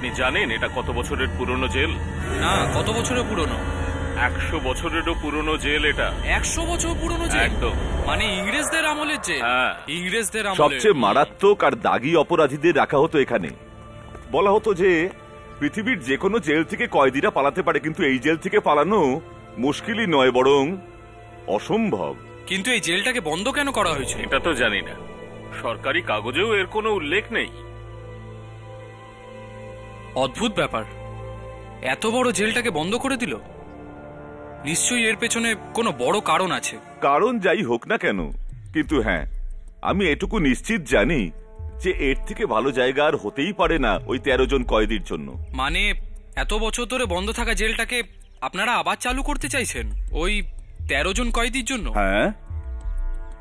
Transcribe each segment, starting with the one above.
আপনি জানেন এটা কত বছরের পুরনো জেল? না, কত বছরের পুরনো? 100 বছরেরও পুরনো জেল এটা। 100 বছর পুরনো জেল? একদম। মানে ইংরেজদের আমলের জেল? হ্যাঁ, ইংরেজদের আমলের। সবচেয়ে মারাত্মক আর দাগী অপরাধীদের রাখা হতো এখানে। বলা হতো যে পৃথিবীর যে কোনো জেল থেকে কয়েদিরা পালাতে পারে, কিন্তু এই জেল থেকে পালানো মুশকিলই নয়, বরং অসম্ভব। কিন্তু এই জেলটাকে বন্ধ কেন করা হয়েছে? এটা তো জানি না, সরকারি কাগজেও এর কোনো উল্লেখ নেই। অদ্ভুত ব্যাপার, এত বড় জেলটাকে বন্ধ করে দিল। নিশ্চয়ই এর পেছনে কোনো বড় কারণ আছে। কারণ যাই হোক না কেন, কিন্তু হ্যাঁ, আমি এটুকু নিশ্চিত জানি যে এর থেকে ভালো জায়গা আর হতেই পারে না ওই 13 জন কয়েদির জন্য। মানে এত বছর ধরে বন্ধ থাকা জেলটাকে আপনারা আবার চালু করতে চাইছেন ওই 13 জন কয়েদির জন্য? হ্যাঁ,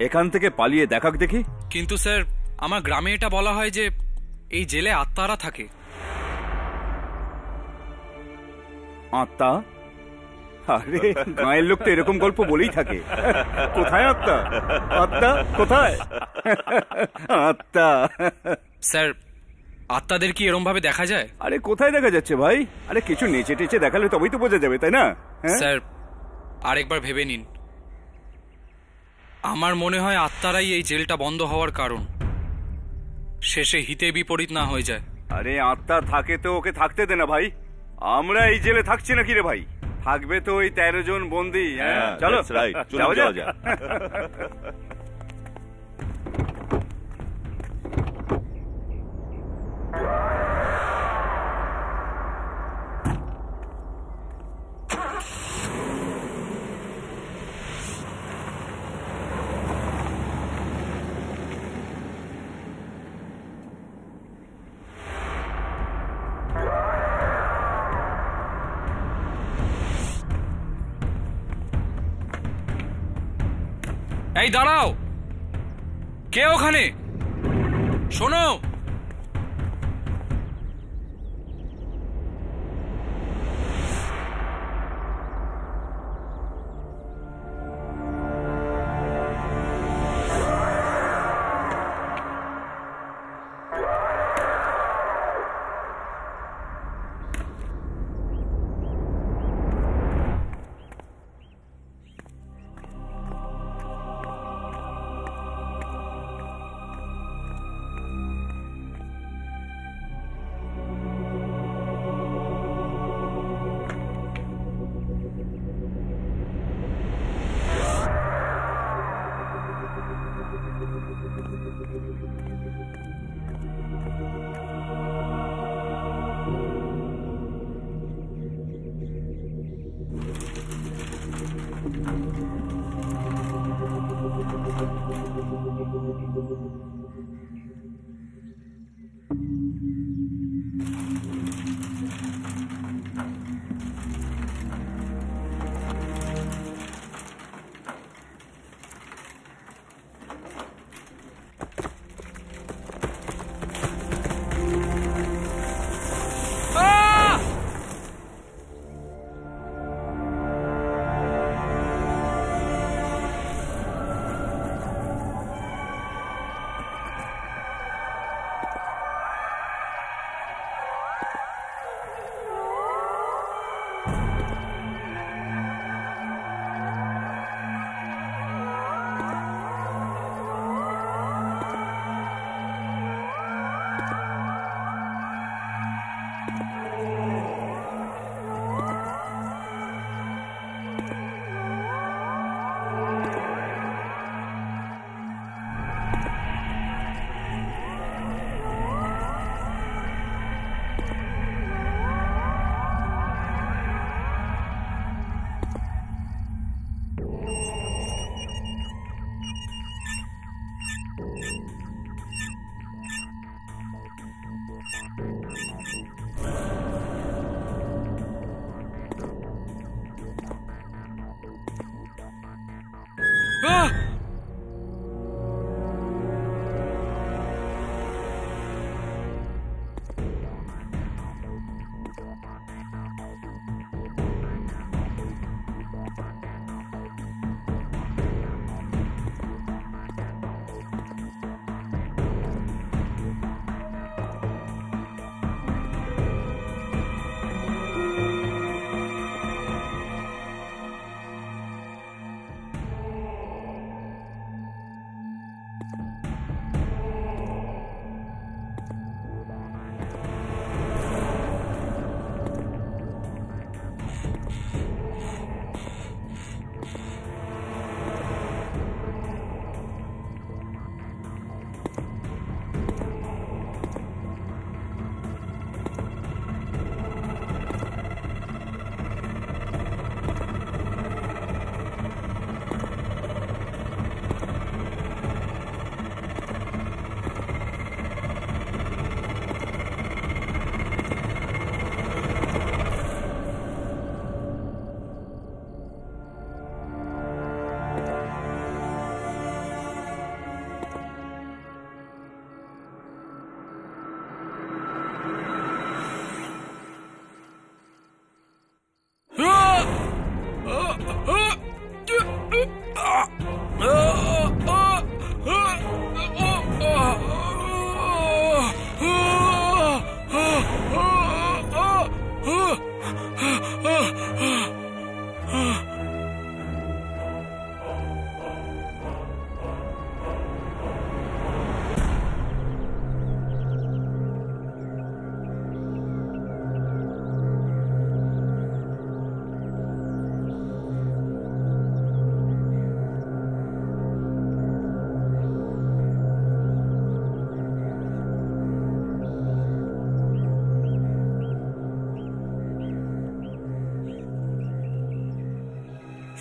এখান থেকে পালিয়ে দেখাক দেখি। কিন্তু স্যার, আমার গ্রামে এটা বলা হয় যে এই জেলে আত্মারা থাকে। আত্মা? আরে গায়ের লোক তো এরকম গল্প বলেই থাকে। কোথায় আত্মা? আত্মা কোথায়? আত্মা? স্যার, আত্মাদের কি এরম ভাবে দেখা যায়? আরে কোথায় দেখা যাচ্ছে ভাই? আরে কিছু নেচে টেচে দেখালে তবেই তো বোঝা যাবে, তাই না? স্যার, আরেকবার ভেবে নিন। আমার মনে হয় আত্মারাই এই জেলটা বন্ধ হওয়ার কারণ, শেষে হিতে বিপরীত না হয়ে যায়। আরে আত্মা থাকে তো ওকে থাকতে দে না ভাই। আমরা এই জেলে থাকছি না কি রে ভাই? থাকবে তো ওই 13 জন বন্দী। চলো যাওয়া যাক। এই দাঁড়াও, কে ওখানে? শোনো,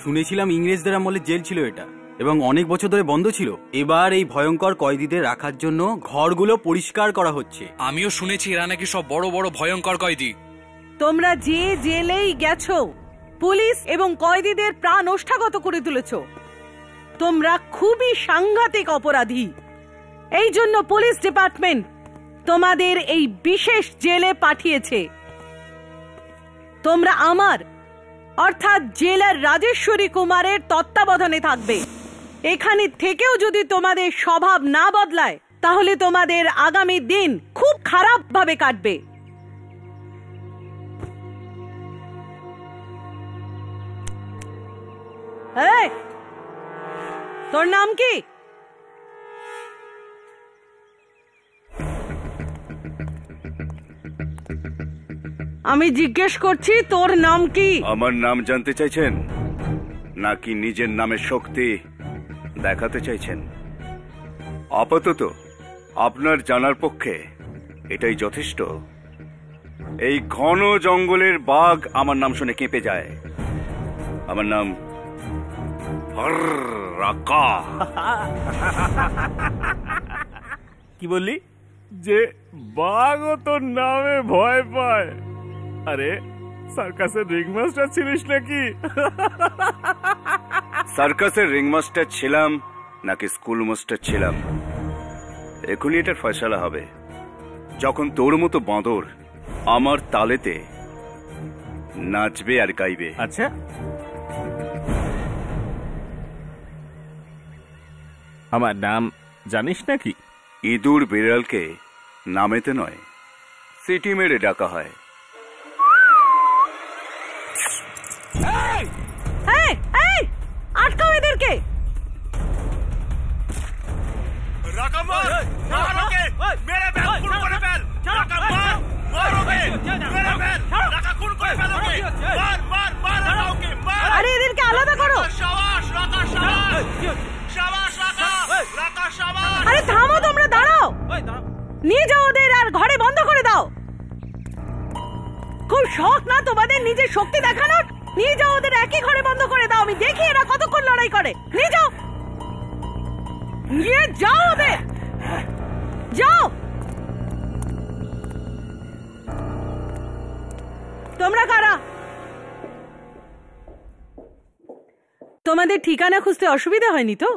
শুনেছিলাম ইংরেজদের আমলে জেল ছিল এটা, এবং অনেক বছর ধরে বন্ধ ছিল। এবার এই ভয়ঙ্কর কয়েদিদের রাখার জন্য ঘরগুলো পরিষ্কার করা হচ্ছে। আমিও শুনেছি এরা নাকি সব বড় বড় ভয়ঙ্কর কয়েদি। তোমরা যে জেলেই গেছো, পুলিশ এবং কয়েদিদের প্রাণ ওষ্ঠাগত করে তুলেছ। তোমরা খুবই সাংঘাতিক অপরাধী। এই জন্য পুলিশ ডিপার্টমেন্ট তোমাদের এই বিশেষ জেলে পাঠিয়েছে। তোমরা আমার অর্থাৎ জেলার রাজেশ্বরী কুমারের তত্ত্বাবধানে থাকবে। এখানে থেকেও যদি তোমাদের স্বভাব না বদলায় তাহলে তোমাদের আগামী দিন খুব খারাপ ভাবে কাটবে। এই, তোর নাম কি? আমি জিজ্ঞেস করছি তোর নাম কি? আমার নাম জানতে চাইছেন নাকি নিজের নামের শক্তি দেখাতে চাইছেন? আপাতত আপনার জানার পক্ষে এটাই যথেষ্ট। এই ঘন জঙ্গলের বাঘ আমার নাম শুনে কেঁপে যায়। আমার নাম রাকা। কি বললি? যে বাঘও তোর নামে ভয় পায়? আরে সার্কাসের রিংমাস্টার ছিলিস নাকি? সার্কাসের রিংমাস্টার ছিলাম নাকি স্কুল মাস্টার ছিলাম, এখনই এটার ফয়সালা হবে যখন তোর মতো বাঁদর আমার তালেতে নাচবে আর গাইবে। আচ্ছা, আমার নাম জানিস নাকি? ইঁদুর বিড়ালকে নামেতে নয়, সিটি মেরে ডাকা হয়। আটকাও এদেরকে। আরে এদেরকে আলাদা করো। আরে থামো, তোমরা দাঁড়াও। নিয়ে যাও ওদের আর ঘরে বন্ধ করে দাও। খুব শখ না তোমাদের নিজের শক্তি দেখানোর? নিয়ে যাও ওদের, একই ঘরে বন্ধ করে দাও। আমি দেখি এরা কতক্ষণ লড়াই করে। নিয়ে যাও, নিয়ে যাও ওদের, যাও। তোমরা কারা? তোমাদের ঠিকানা খুঁজতে অসুবিধা হয়নি তো?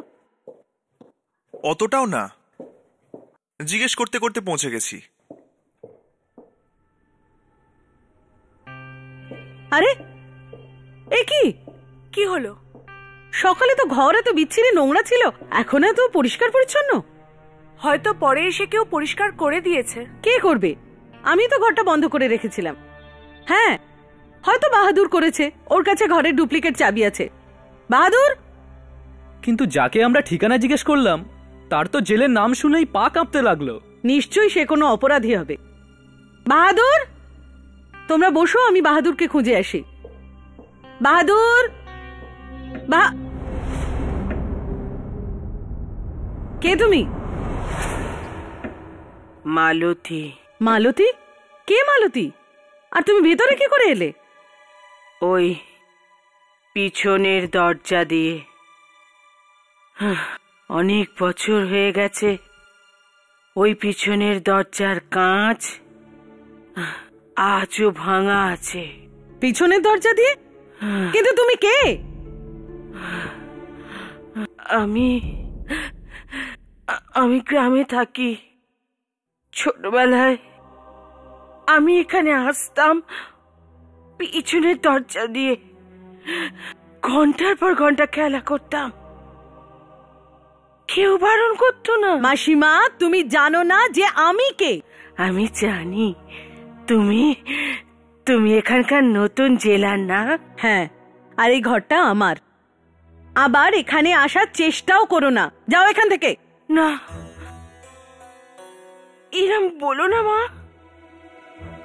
অতটাও না, জিজ্ঞেস করতে করতে পৌঁছে গেছি। আরে এ কি? কি হলো? সকালে তো ঘর এত বিচ্ছিরি নোংরা ছিল, এখন এত পরিষ্কার পরিচ্ছন্ন। হয়তো পরে এসে কেউ পরিষ্কার করে দিয়েছে। কে করবে? আমি তো ঘরটা বন্ধ করে রেখেছিলাম। হ্যাঁ, হয়তো বাহাদুর করেছে, ওর কাছে ঘরের ডুপ্লিকেট চাবি আছে। বাহাদুর! কিন্তু যাকে আমরা ঠিকানা জিজ্ঞেস করলাম তার তো জেলের নাম শুনেই পা কাঁপতে লাগলো। নিশ্চয়ই সে কোনো অপরাধী হবে। বাহাদুর, তোমরা বসো, আমি বাহাদুরকে খুঁজে আসি। বাহাদুর, কে তুমি? মালতী। মালতী? কে মালতী? আর তুমি ভেতরে কি করে এলে? ওই পিছনের দরজা দিয়ে। অনেক বছর হয়ে গেছে ওই পিছনের দরজার কাঁচ আজও ভাঙা আছে। পিছনের দরজা দিয়ে? কিন্তু তুমি কে? আমি গ্রামে থাকি। ছোটবেলায় আমি এখানে আসতাম পিছনের দরজা দিয়ে, ঘন্টার পর ঘন্টা খেলা করতাম, কেউ বারণ করতো না। মাসিমা, তুমি জানো না যে আমি কে? আমি জানি তুমি এখানকার নতুন জেলার না? হ্যাঁ, আর এই ঘরটা আমার। আবার এখানে আসার চেষ্টাও করো না, যাও এখান থেকে। না, এরম বলো না মা,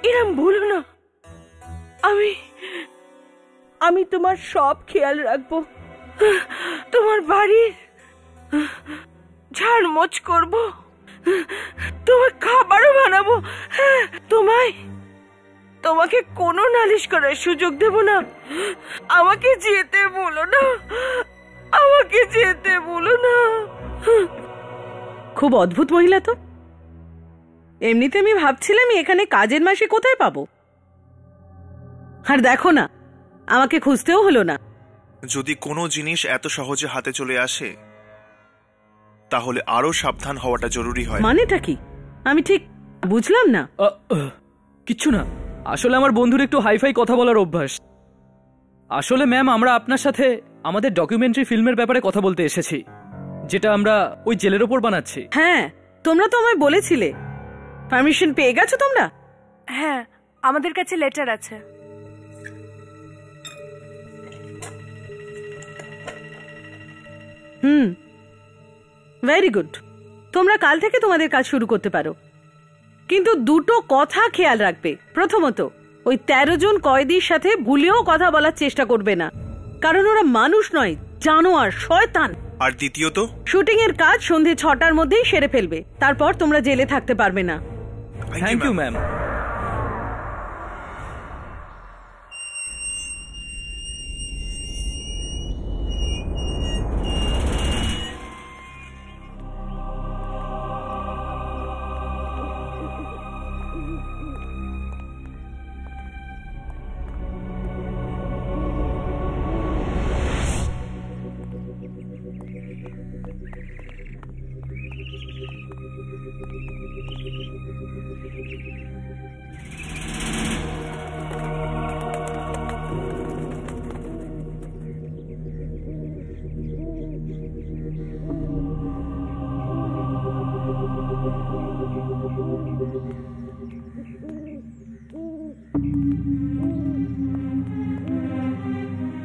এরম বলো না। আমি তোমার সব খেয়াল রাখবো, তোমার বাড়ির ঝাড়মোছ করবো, তোমার খাবারও বানাবো। তোমাকে কোনো নালিশ করার সুযোগ দেব না। আমাকে যেতে বলো না, আমাকে যেতে বলো না। খুব অদ্ভুত মহিলা তো। এমনিতে আমি ভাবছিলাম এখানে কাজের মাসে কোথায় পাবো। আর দেখো না, আমাকে খুঁজতেও হলো না। যদি কোনো জিনিস এত সহজে হাতে চলে আসে তাহলে আরো সাবধান হওয়াটা জরুরি হয়। মানেটা কি? আমি ঠিক বুঝলাম না। কিচ্ছু না, আসলে আমার বন্ধুর একটু হাইফাই কথা বলার অভ্যাস। আসলে ম্যাম, আমরা আপনার সাথে আমাদের ডকুমেন্টারি ফিল্মের ব্যাপারে কথা বলতে এসেছি, যেটা আমরা ওই জেলের ওপর বানাচ্ছি। হ্যাঁ, তোমরা তো আমায় বলেছিলে। পারমিশন পেয়ে গেছো তোমরা? হ্যাঁ, আমাদের কাছে লেটার আছে। Very good. তোমরা কাল থেকে তোমাদের কাজ শুরু করতে পারো, কিন্তু দুটো কথা খেয়াল রাখবে। প্রথমত, ওই 13 জন কয়েদির সাথে ভুলেও কথা বলার চেষ্টা করবে না, কারণ ওরা মানুষ নয়, জানোয়ার, শয়তান। আর দ্বিতীয়ত, শুটিং এর কাজ সন্ধে 6টার মধ্যেই সেরে ফেলবে, তারপর তোমরা জেলে থাকতে পারবে না। Thank you ma'am.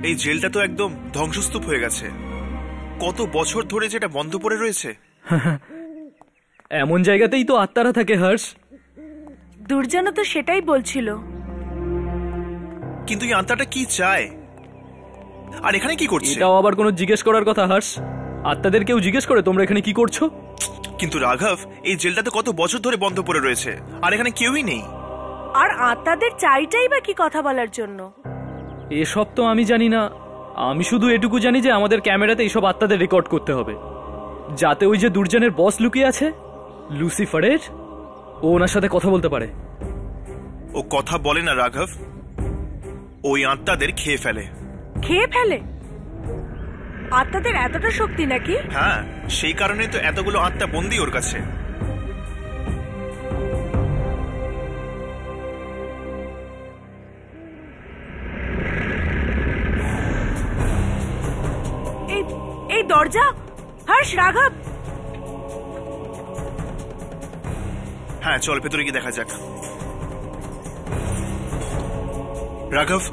এই জেলটা তো একদম ধ্বংসস্তূপ হয়ে গেছে। কত বছর ধরে যেটা বন্ধ পড়ে রয়েছে। এমন জায়গাতেই তো আত্মারা থাকে হর্ষ। দুর্জনও তো সেটাই বলছিল। কিন্তু এই আত্মাটা কি চায় আর এখানে কি করছে? এটাও আবার কোনো জিজ্ঞেস করার কথা হর্ষ? আত্মাদের কেউ জিজ্ঞেস করে তোমরা এখানে কি করছো? কিন্তু রাঘব, এই জেলটা তো কত বছর ধরে বন্ধ পড়ে রয়েছে আর এখানে কেউই নেই। আর আত্মাদের চাইটাই বা কি কথা বলার জন্য? এসব তো আমি জানি না। আমি শুধু এটুকু জানি যে আমাদের ক্যামেরাতে এইসব আত্মাদের রেকর্ড করতে হবে, যাতে ওই যে দুর্জনের বস লুকিয়ে আছে লুসিফারের, ও ওনার সাথে কথা বলতে পারে। ও কথা বলে না রাঘব, ওই আত্মাদের খেয়ে ফেলে। খেয়ে ফেলে? আত্মাদের এতটা শক্তি নাকি? হ্যাঁ, সেই কারণে তো এতগুলো আত্মা বন্দী ওর কাছে। এই দরজা, হর্ষ, রাঘব। হ্যাঁ, চল ভেতরে গিয়ে দেখা যাক। রাঘব,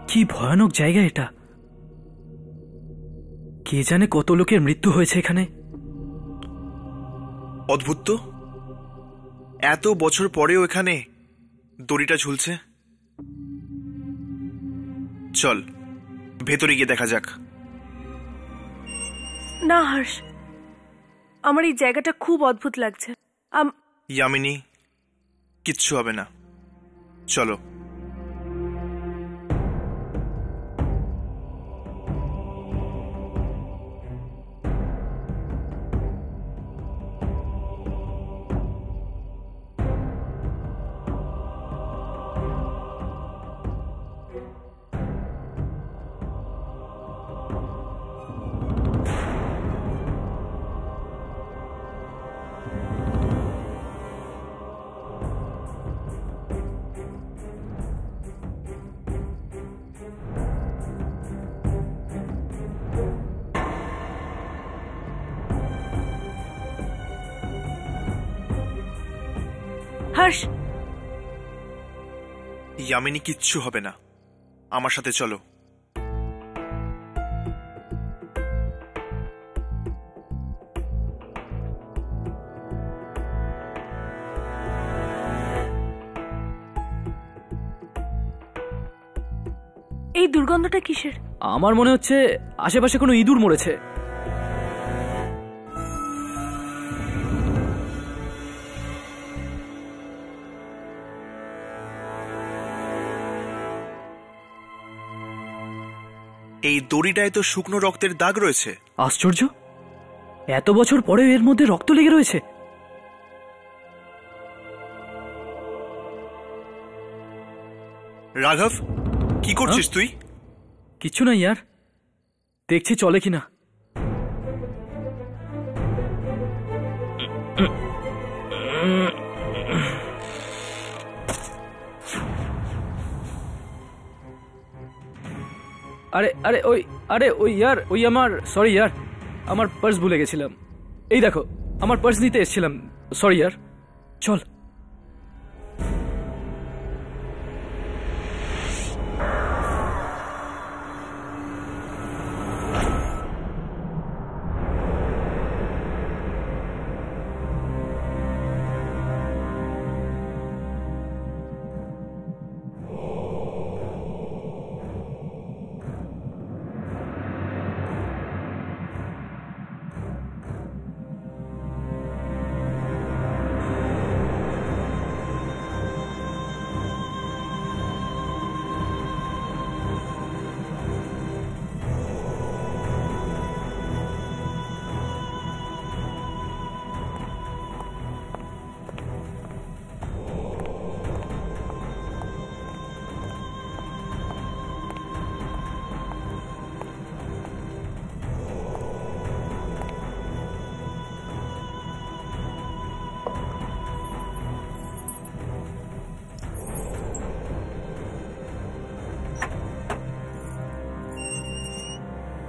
কি ভয়ানক জায়গা এটা। কে জানে কত লোকের মৃত্যু হয়েছে এখানে। অদ্ভুত তো, এত বছর পরেও এখানে দড়িটা ঝুলছে। চল ভেতরে গিয়ে দেখা যাক। না হর্ষ, আমার এই জায়গাটা খুব অদ্ভুত লাগছে। ইয়ামিনী, কিচ্ছু হবে না, চলো। হর্ষ, ইয়ামিনী, কিচ্ছু হবে না, আমার সাথে চলো। এই দুর্গন্ধটা কিসের? আমার মনে হচ্ছে আশেপাশে কোনো ইঁদুর মরেছে। এই দড়িটায় তো শুকনো রক্তের দাগ রয়েছে। আশ্চর্য, এত বছর পরে এর মধ্যে রক্ত লেগে রয়েছে। রাঘব, কি করছিস তুই? কিছু না ইয়ার, দেখছি চলে কিনা। আরে ওই ইয়ার, ওই আমার, সরি ইয়ার, আমার পার্স ভুলে গেছিলাম। এই দেখো, আমার পার্স নিতে এসেছিলাম, সরি ইয়ার। চল।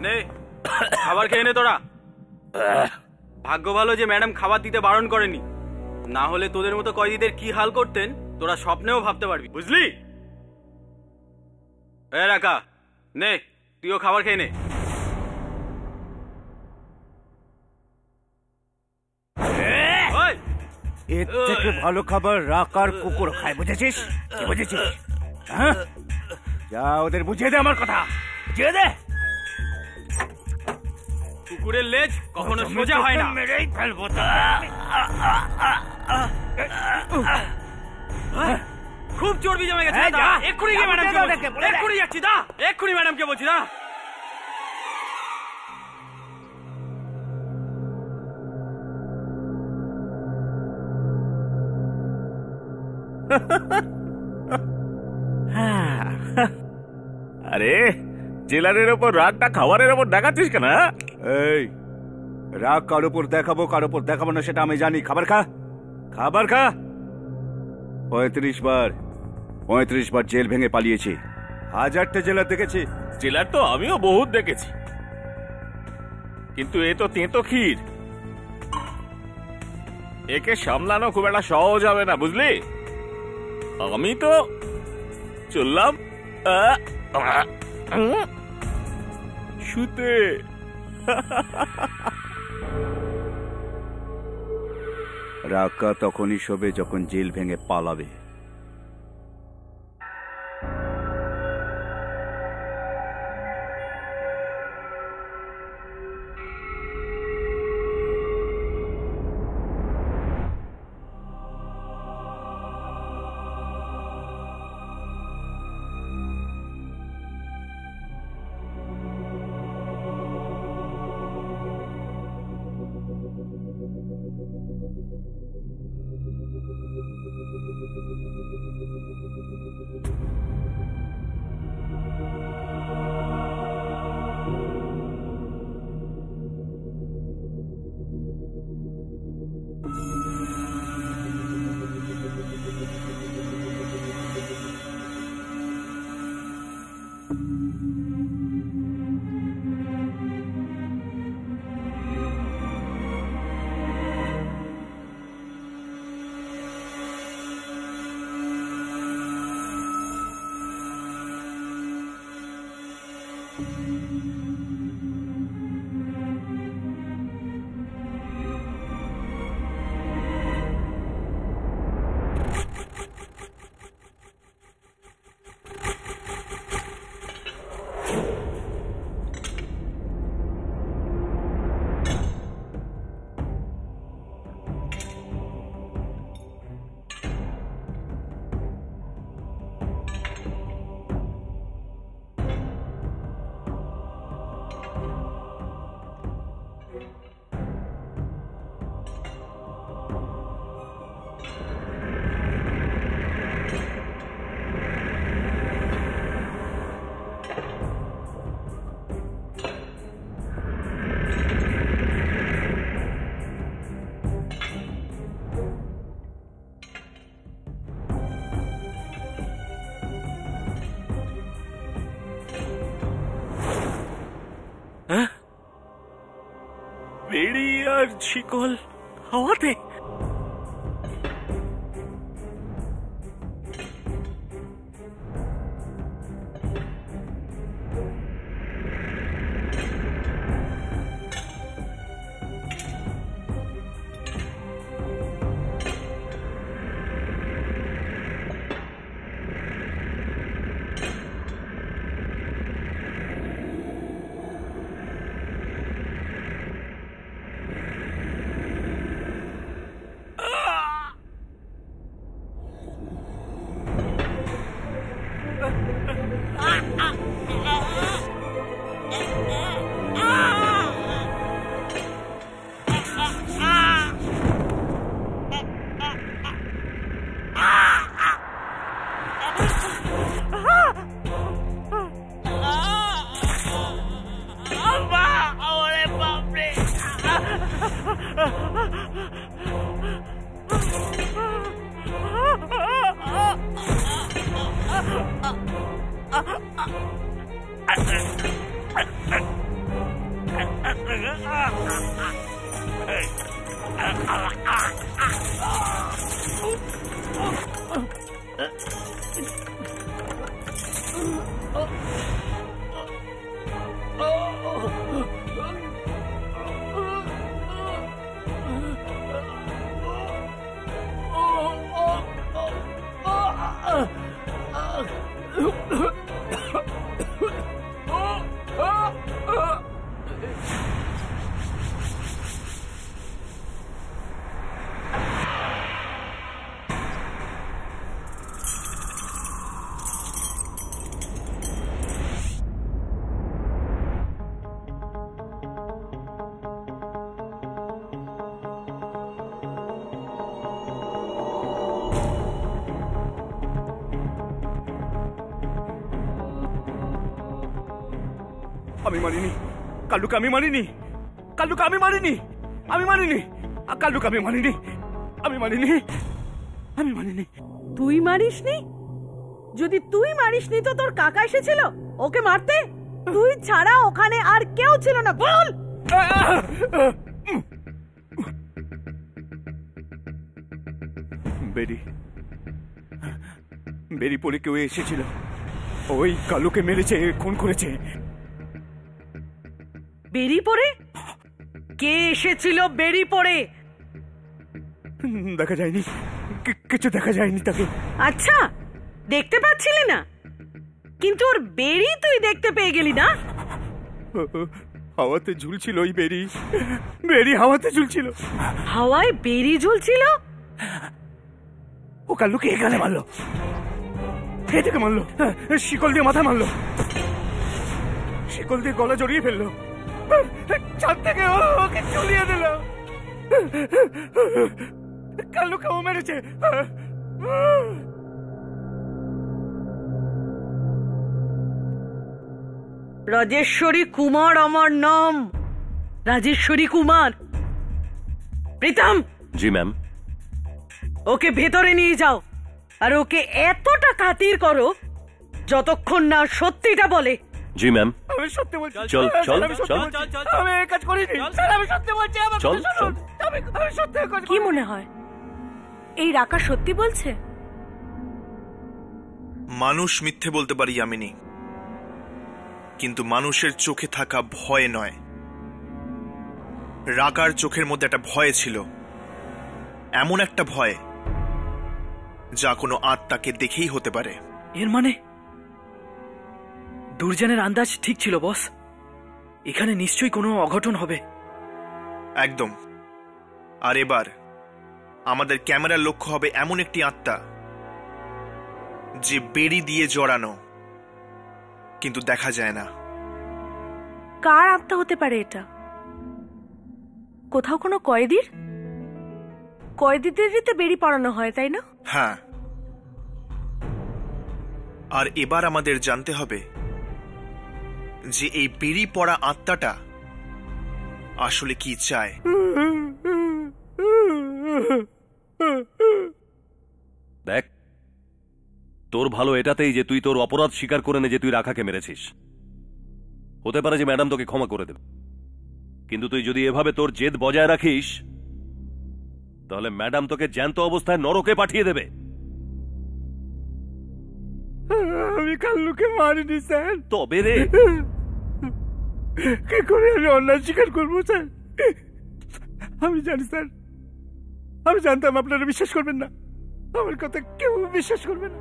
নে, খাবার খেয়ে নে তোরা। ভাগ্য ভালো যে ম্যাডাম খাবার দিতে বারণ করেনি, না হলে তোদের মতো কয়েদিদের কি হাল করতেন তোরা স্বপ্নেও ভাবতে পারবি, বুঝলি? এ রাকা, নে তুইও খাবার খেয়ে নে। এর থেকে ভালো খাবার রাকার কুকুর খায়, বুঝেছিস? কি বুঝেছিস? হ্যাঁ, যা ওদের বুঝিয়ে দে আমার কথা, বুঝিয়ে দে। কুকুরের লেজ কখনো সোজা হয় না, মেরেই ফেলবো। খুব চর্বি জমে গেছে। এক্ষুনি গিয়ে ম্যাডামকে বলছি, এক্ষুনি যাচ্ছি, দা এক্ষুনি ম্যাডামকে বলছি, দা। আরে জেলারের ওপর রাগটা খাবারের ওপর দেখাচ্ছিস কেন? এই রাগ কার উপর দেখাবো কার উপর দেখাবো না সেটা আমি জানি। খাবার খা, খাবার খা। 35 বার জেল ভেঙে পালিয়েছি, 1000টা জেলার দেখেছি। জেলার তো আমিও বহুত দেখেছি, কিন্তু এ তো তেঁতো ক্ষীর। একে সামলানো খুব একটা সহজ হবে না, বুঝলি? আমি তো চললাম শুতে। রাগা তখনই শোবে যখন জেল ভেঙে পালাবে। বেড়ি আর শিকল হাওয়াতে। আমি মারিনি কাল্লুকে, আমি মারিনি কাল্লুকে, আমি মারিনি, আমি মারিনি কাল্লুকে, আমি মারিনি, আমি মারিনি, আমি মারিনি। তুই মারিসনি? যদি তুই মারিসনি তো তোর কাকা এসেছিল ওকে মারতে? তুই ছাড়া ওখানে আর কেউ ছিল না, বল। বেরি বেরি পরে কেউ এসেছিল, ওই কালুকে মেরেছে, খুন করেছে। বেরি পরে? কে এসেছিল বেরি পরে? দেখা যায়নি, কিছু দেখা যায়নি তাকে। আচ্ছা, দেখতে পাচ্ছিলি না, কিন্তু ওর বেরি তুই দেখতে পেয়ে গেলি না? হাওয়াতে ঝুলছিল ওই বেরি, বেরি হাওয়াতে ঝুলছিল। হাওয়ায় বেরি ঝুলছিল? ও কাল্লুকে এখানে মারলো, এদিকে মারলো, শিকল দিয়ে মাথা মারলো, শিকল দিয়ে গলা জড়িয়ে ফেললো, ছাদ থেকে ওকে ঝুলিয়ে দিল। কাল্লুকে ও মেরেছে। রাজেশ্বরী কুমার আমার নাম, রাজেশ্বরী কুমার। প্রীতম। জি ম্যাম। ওকে ভেতরে নিয়ে যাও, আর ওকে এতটা খাতির করো যতক্ষণ না সত্যিটা বলে। জি ম্যাম। আমি সত্যি বলছি। চল চল চল, আমি এই কাজ করিনি, আমি সত্যি বলছি। চল চল। আমি সত্যি কাজ। কি মনে হয় এই রাকা সত্যি বলছে? মানুষ মিথ্যে বলতে পারি যামিনী, কিন্তু মানুষের চোখে থাকা ভয় নয়। রাকার চোখের মধ্যে একটা ভয় ছিল, এমন একটা ভয় যা কোনো আত্মাকে দেখেই হতে পারে। এর মানে দুর্জনের আন্দাজ ঠিক ছিল বস, এখানে নিশ্চয়ই কোনো অঘটন হবে। একদম। আর এবার আমাদের ক্যামেরার লক্ষ্য হবে এমন একটি আত্মা যে বেড়ি দিয়ে জড়ানো, কিন্তু দেখা যায় না। কার আত্মা হতে পারে এটা? কোথাও কোনো কয়েদির? কয়েদিদেরই তো বেরি পড়ানো হয়, তাই না? হ্যাঁ। আর এবার আমাদের জানতে হবে যে এই বেরি পড়া আত্মাটা আসলে কি চায়। দেখ, তোর ভালো এটাতেই যে তুই তোর অপরাধ স্বীকার করে নে যে তুই রাখাকে মেরেছিস। হতে পারে যে ম্যাডাম তোকে ক্ষমা করে দেবে, কিন্তু তুই যদি এভাবে তোর জেদ বজায় রাখিস তাহলে ম্যাডাম তোকে জ্যান্ত অবস্থায় নরকে পাঠিয়ে দেবে। আমি কাল্লুকে মারিনি স্যার। তবে রে, কি করে আমি অন্যায় স্বীকার করবো স্যার? আমি জানি স্যার, আমি জানতাম আপনারা বিশ্বাস করবেন না, আমার কথা কেউ বিশ্বাস করবে না,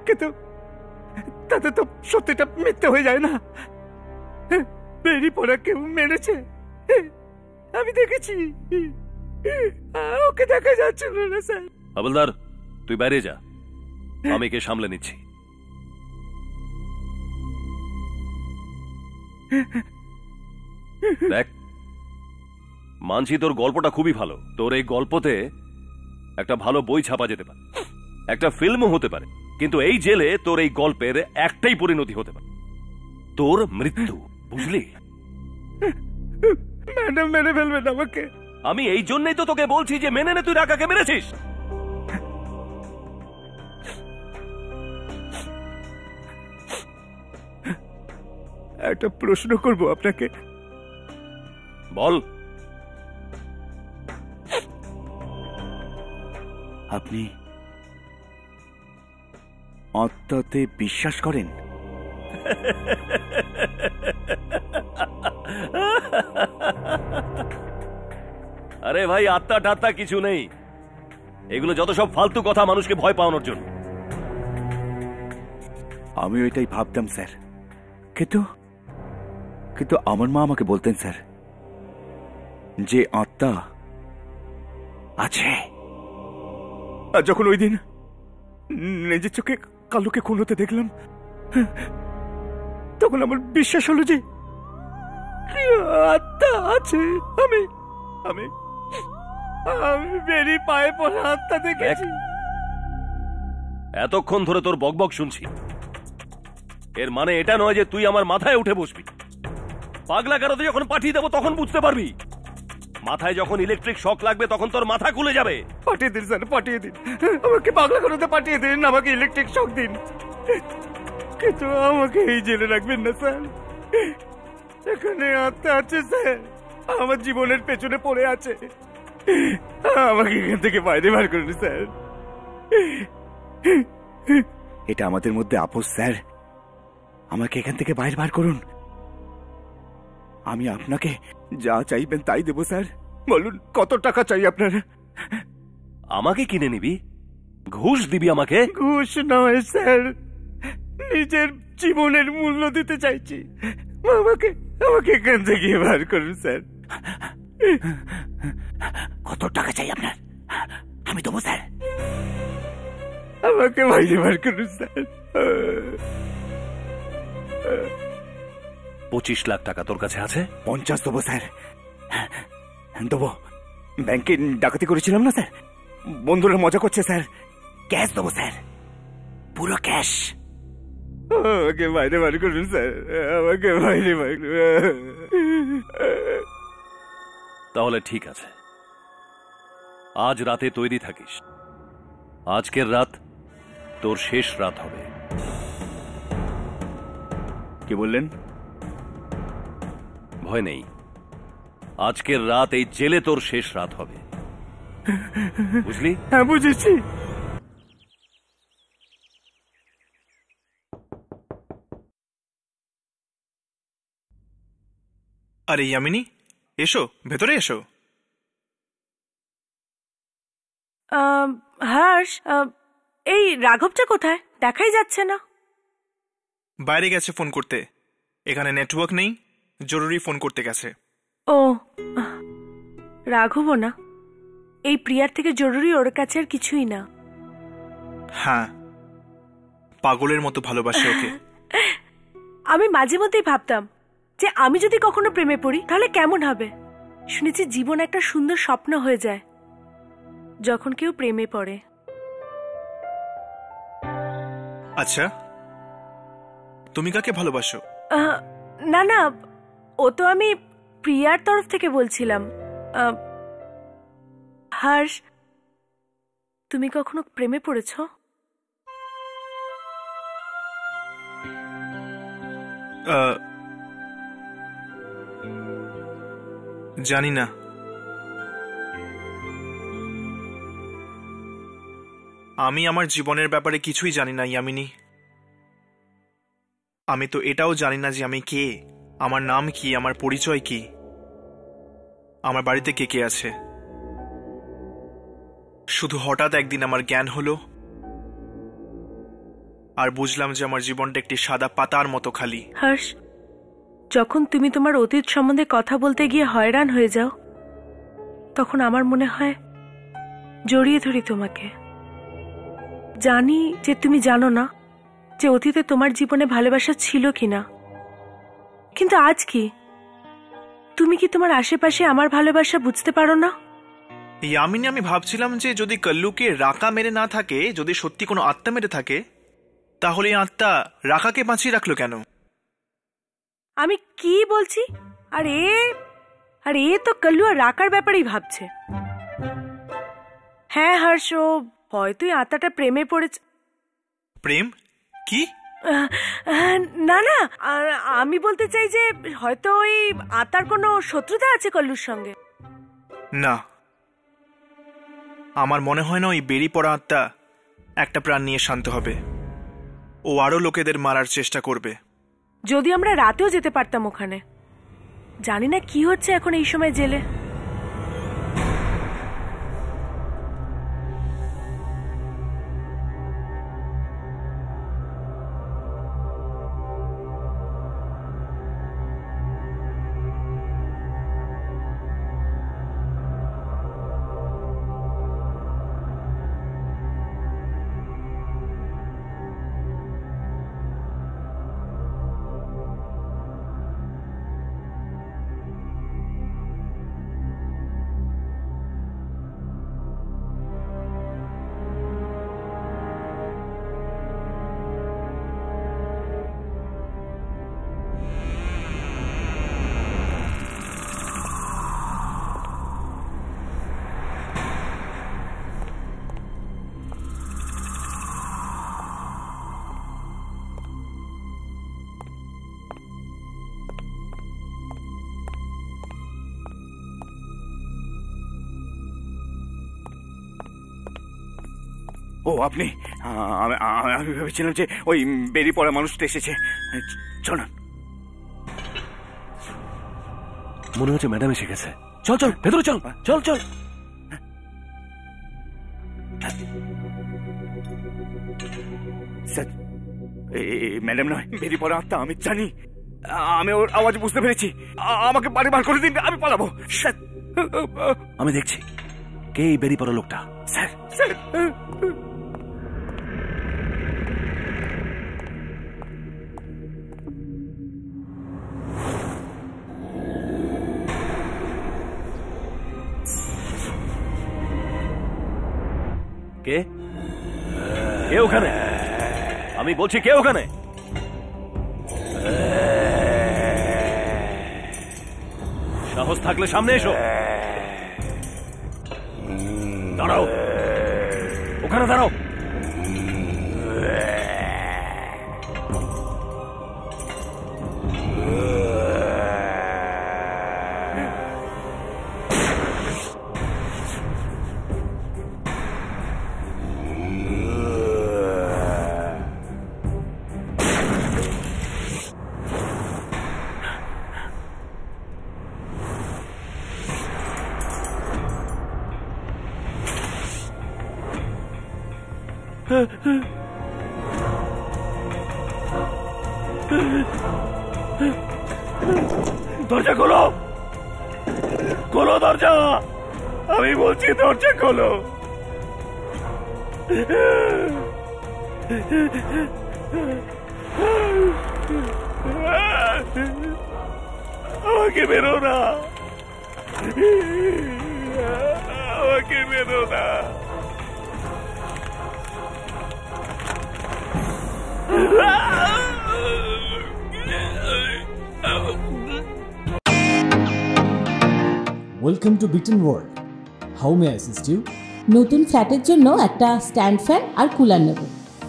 কিন্তু তাতে তো সত্যিটা মিথ্যে হয়ে যায় না। বেরি পড়া কেউ মেরেছে, আমি দেখেছি, ওকে দেখা যাচ্ছিল না স্যার। হাবলদার, তুই বাইরে যা, আমি কে সামলে নিচ্ছি। দেখ, মানছি তোর গল্পটা খুবই ভালো, তোর এই গল্পতে একটা ভালো বই ছাপা যেতে পারে, একটা ফিল্মও হতে পারে, কিন্তু এই জেলে তোর এই গল্পের একটাই পরিণতি হতে পারে, তোর মৃত্যু। বুঝলি? ম্যাডাম মেরে ফেলবেন আমাকে। আমি এই জন্যই তো তোকে বলছি যে মেনে নে তুই রাকাকে মেরেছিস। একটা প্রশ্ন করব আপনাকে। বল। আপনি আত্মাতে বিশ্বাস করেন? আরে ভাই, আত্মা টাত্মা কিছু নেই, এগুলো যত সব ফালতু কথা মানুষকে ভয় পাওয়ানোর জন্য। আমি এটাই ভাবতাম স্যার, কিন্তু আমার মা আমাকে বলতেন স্যার যে আত্মা আছে। আর যখন ওই দিন নিজের চোখে কালুকে খুন হতে দেখলাম, তখন আমার বিশ্বাস হলো যে আত্মা আছে। আমি আমি আমি বেরি পায়ে পড়া আত্মা দেখেছি। এতক্ষণ ধরে তোর বকবক শুনছি, এর মানে এটা নয় যে তুই আমার মাথায় উঠে বসবি। পাগলা কারোতে যখন পাঠিয়ে দেবো তখন বুঝতে পারবি। মাথায় যখন ইলেকট্রিক শক লাগবে তখন তোর মাথা খুলে যাবে। পাঠিয়ে দিন স্যার, পাঠিয়ে দিন, আমাকে পাগলা করতে পাঠিয়ে দিন, আমাকে ইলেকট্রিক শক দিন, কিন্তু আমাকে এই জেলে রাখবেন না স্যার। এখানে আত্মা আছে স্যার, আমার জীবনের পেছনে পড়ে আছে, আমাকে এখান থেকে বাইরে বার করুন স্যার। এটা আমাদের মধ্যে আপোষ স্যার, আমাকে এখান থেকে বাইরে বার করুন। আমি আপনাকে যা চাইবেন তাই দেবো স্যার। বলুন কত টাকা চাই আপনার? আমাকে কিনে নিবি? ঘুষ দিবি আমাকে? ঘুষ নয় স্যার, নিজের জীবনের মূল্য দিতে চাইছি। আমাকে আমাকে এখান থেকে বার করুন স্যার। কত টাকা চাই আপনার? আমি দেবো স্যার, আমাকে বাইরে বার করুন স্যার। 25 লাখ টাকা তোর কাছে আছে? 50 দেবো স্যার, দেবো। ব্যাংকে ডাকাতি করেছিলাম না স্যার, বন্ধুরা মজা করছে স্যার, ক্যাশ দেবো স্যার, পুরো ক্যাশ। আমাকে বাইরে বার করুন স্যার, আমাকে বাইরে বার করুন। তাহলে ঠিক আছে, আজ রাতে তৈরি থাকিস। আজকের রাত তোর শেষ রাত হবে। কি বললেন? ভয় নেই, আজকের রাত এই জেলে তোর শেষ রাত হবে, বুঝলি? হ্যাঁ বুঝেছি। আরে ইয়ামিনী, এসো, ভেতরে এসো। হর্ষ, এই রাঘবটা কোথায়? দেখাই যাচ্ছে না। বাইরে গেছে ফোন করতে, এখানে নেটওয়ার্ক নেই, জরুরি ফোন করতে গেছে। ও, রাঘব না, এই প্রিয়ার থেকে জরুরি ওর কাছে আর কিছুই না। হ্যাঁ, পাগলের মতো ভালোবাসে ওকে। আমি মাঝে মধ্যেই ভাবতাম যে আমি যদি কখনো প্রেমে পড়ি তাহলে কেমন হবে। শুনেছি জীবন একটা সুন্দর স্বপ্ন হয়ে যায় যখন কেউ প্রেমে পড়ে। আচ্ছা, তুমি কাকে ভালোবাসো? না না, ও তো আমি প্রিয়ার তরফ থেকে বলছিলাম। হর্ষ, তুমি কখনো প্রেমে পড়েছ? জানি না। আমি আমার জীবনের ব্যাপারে কিছুই জানি না ইয়ামিনী। আমি তো এটাও জানি না যে আমি কে, আমার নাম কি, আমার পরিচয় কি, আমার বাড়িতে কে কে আছে। শুধু হঠাৎ একদিন আমার জ্ঞান হলো আর বুঝলাম যে আমার জীবনটা একটি সাদা পাতার মতো খালি। হর্ষ, যখন তুমি তোমার অতীত সম্বন্ধে কথা বলতে গিয়ে হয়রান হয়ে যাও তখন আমার মনে হয় জড়িয়ে ধরি তোমাকে। জানি যে তুমি জানো না যে অতীতে তোমার জীবনে ভালোবাসা ছিল কিনা, কিন্তু আজ কি তুমি কি তোমার আশেপাশে আমার ভালোবাসা বুঝতে পারো না? ইয়ামিনী, আমি ভাবছিলাম যে যদি কল্লুকে রাকা মেরে না থাকে, যদি সত্যি কোনো আত্মা মেরে থাকে, তাহলে এই আত্মা রাকাকে বাঁচিয়ে রাখলো কেন? আমি কি বলছি? আর এ তো কল্লু আর রাকার ব্যাপারেই ভাবছে। হ্যাঁ হর্ষ, হয়তো এই আত্মাটা প্রেমে পড়েছে। প্রেম? কি? না না, আমি বলতে চাই যে হয়তো ওই আত্মার কোনো শত্রুতা আছে কল্লুর সঙ্গে। না, আমার মনে হয় না ওই বেরি পড়া আত্মা একটা প্রাণ নিয়ে শান্ত হবে। ও আরো লোকেদের মারার চেষ্টা করবে। যদি আমরা রাতেও যেতে পারতাম ওখানে। জানি না কি হচ্ছে এখন এই সময় জেলে। ও আপনি? আমি ভেবেছিলাম যে ওই বেরিয়ে পড়া মানুষটা এসেছে। চলুন। মনে হচ্ছে ম্যাডাম এসে গেছে। চল চল ভেতরে চল, চল চল। স্যার, ম্যাডাম নয়, বেরিয়ে পড়া আত্মা। আমি জানি, আমি ওর আওয়াজ বুঝতে পেরেছি। আমাকে বাড়ি বার করে দিন, আমি পালাবো। স্যার, আমি দেখছি কে এই বেরিয়ে পড়া লোকটা। স্যার স্যার, কে কে ওখানে? আমি বলছি কে ওখানে? সাহস থাকলে সামনে এসো। দাঁড়াও, ওখানে দাঁড়াও। দরজা খোলো, খোলো দরজা। আমি বলছি দরজা খোলো। আমাকে বেরো না, আমাকে বেরো না। Welcome to Biten world. How may I assist you? নতুন ফ্ল্যাটের জন্য একটা স্ট্যান্ড ফ্যান আর কুলার নেব।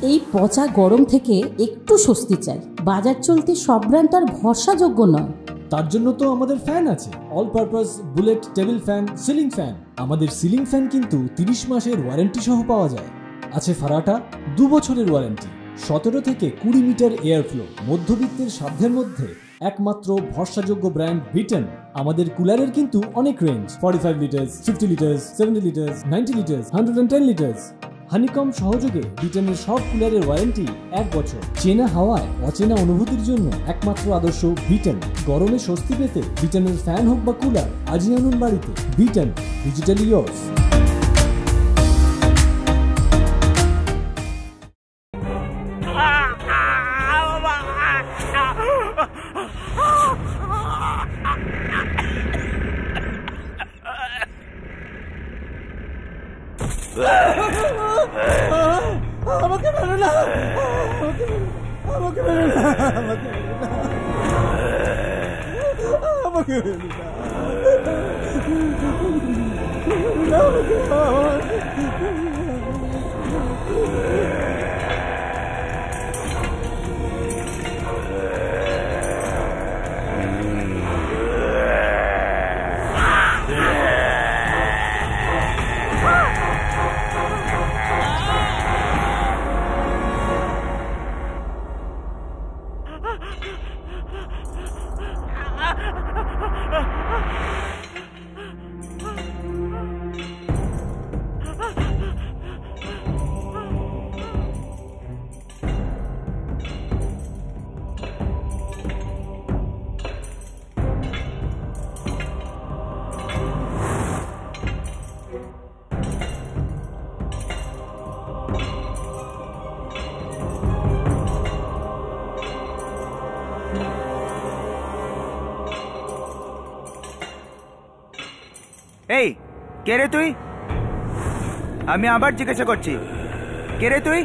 এই পচা গরম থেকে একটু স্বস্তি চাই। বাজার চলতে সব ব্র্যান্ড আর ভরসাযোগ্য নয়। তার জন্য তো আমাদের ফ্যান আছে, all purpose bullet table fan, ceiling fan. আমাদের সিলিং ফ্যান কিন্তু 30 মাসের ওয়ারেন্টি সহ পাওয়া যায়। আছে ফারাটা 2 বছরের ওয়ারেন্টি, 17 থেকে 20 মিটার এয়ার ফ্লো। মধ্যবিত্তের সাধ্যের মধ্যে একমাত্র ভরসাযোগ্য ব্র্যান্ড বিটেন। আমাদের কুলারের কিন্তু অনেক range, 45 litres, 50 litres, 70 litres, 90 litres, 110 litres. Honeycomb সহযোগে বিটেনের সব কুলারের ওয়ারেন্টি 1 বছর। চেনা হাওয়ায় অচেনা অনুভূতির জন্য একমাত্র আদর্শ বিটেন। গরমে স্বস্তি পেতে বিটেনের ফ্যান হোক বা কুলার, আজই আনুন বাড়িতে। Beaten, digitally yours. আমাকে মেরো না, আমাকে মেরো না, আমাকে মেরো না। এই কে রে তুই? আমি আবার জিজ্ঞাসা করছি, কে রে তুই?